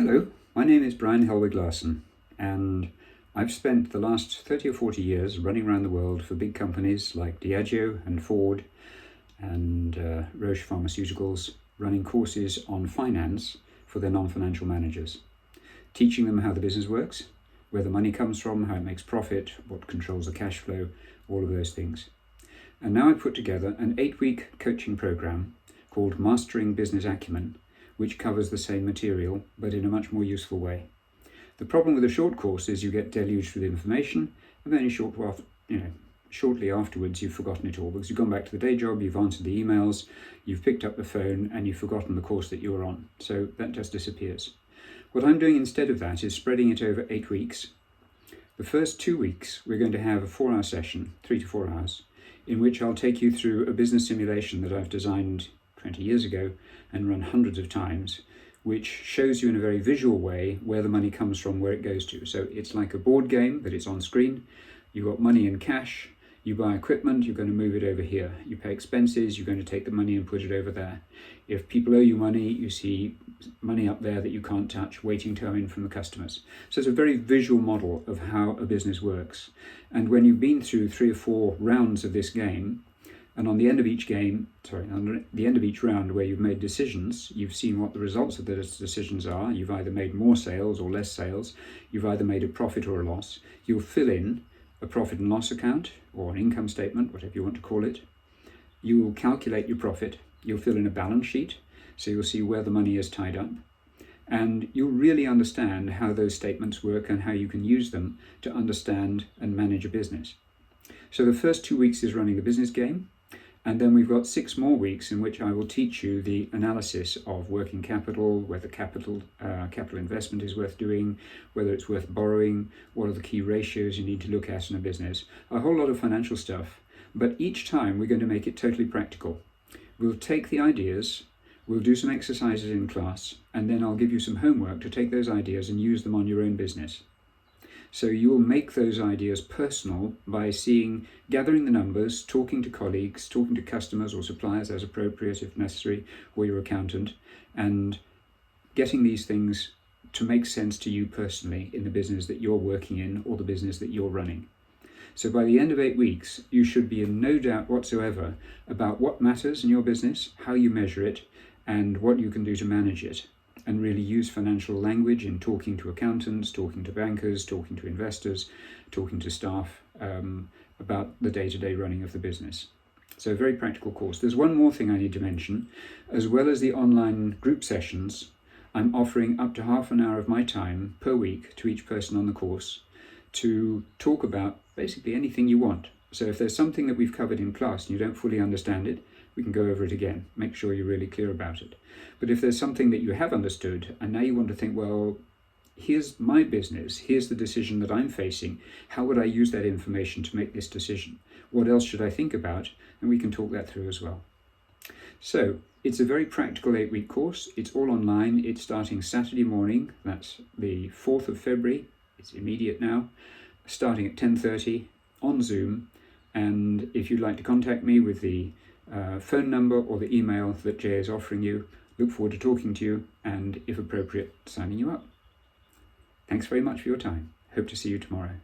Hello, my name is Brian Helweg Larsen, and I've spent the last 30 or 40 years running around the world for big companies like ADDAZERO and Ford and Roche Pharmaceuticals, running courses on finance for their non-financial managers, teaching them how the business works, where the money comes from, how it makes profit, what controls the cash flow, all of those things. And now I've put together an 8-week coaching program called Mastering Business Acumen, which covers the same material, but in a much more useful way. The problem with a short course is you get deluged with information, and then shortly afterwards you've forgotten it all, because you've gone back to the day job, you've answered the emails, you've picked up the phone, and you've forgotten the course that you were on. So that just disappears. What I'm doing instead of that is spreading it over 8 weeks. The first 2 weeks, we're going to have a 4-hour session, 3 to 4 hours, in which I'll take you through a business simulation that I've designed 20 years ago and run hundreds of times, which shows you in a very visual way where the money comes from, where it goes to. So it's like a board game, but it's on screen. You've got money in cash, you buy equipment, you're going to move it over here. You pay expenses, you're going to take the money and put it over there. If people owe you money, you see money up there that you can't touch, waiting to come in from the customers. So it's a very visual model of how a business works. And when you've been through 3 or 4 rounds of this game, and on the end of each round where you've made decisions, you've seen what the results of those decisions are. You've either made more sales or less sales. You've either made a profit or a loss. You'll fill in a profit and loss account or an income statement, whatever you want to call it. You will calculate your profit. You'll fill in a balance sheet, so you'll see where the money is tied up. And you'll really understand how those statements work and how you can use them to understand and manage a business. So the first 2 weeks is running the business game. And then we've got 6 more weeks in which I will teach you the analysis of working capital, whether capital investment is worth doing, whether it's worth borrowing, what are the key ratios you need to look at in a business, a whole lot of financial stuff. But each time we're going to make it totally practical. We'll take the ideas, we'll do some exercises in class, and then I'll give you some homework to take those ideas and use them on your own business. So you will make those ideas personal by gathering the numbers, talking to colleagues, talking to customers or suppliers as appropriate if necessary, or your accountant, and getting these things to make sense to you personally in the business that you're working in or the business that you're running. So by the end of 8 weeks, you should be in no doubt whatsoever about what matters in your business, how you measure it, and what you can do to manage it. And really use financial language in talking to accountants, talking to bankers, talking to investors, talking to staff about the day-to-day running of the business. So a very practical course. There's one more thing I need to mention. As well as the online group sessions, I'm offering up to half an hour of my time per week to each person on the course to talk about basically anything you want. So if there's something that we've covered in class and you don't fully understand it, we can go over it again. Make sure you're really clear about it. But if there's something that you have understood and now you want to think, well, here's my business, here's the decision that I'm facing, how would I use that information to make this decision? What else should I think about? And we can talk that through as well. So it's a very practical 8-week course. It's all online. It's starting Saturday morning. That's the 4th of February. It's immediate now. Starting at 10:30 on Zoom. And if you'd like to contact me with the phone number or the email that Jay is offering you, look forward to talking to you and, if appropriate, signing you up. Thanks very much for your time. Hope to see you tomorrow.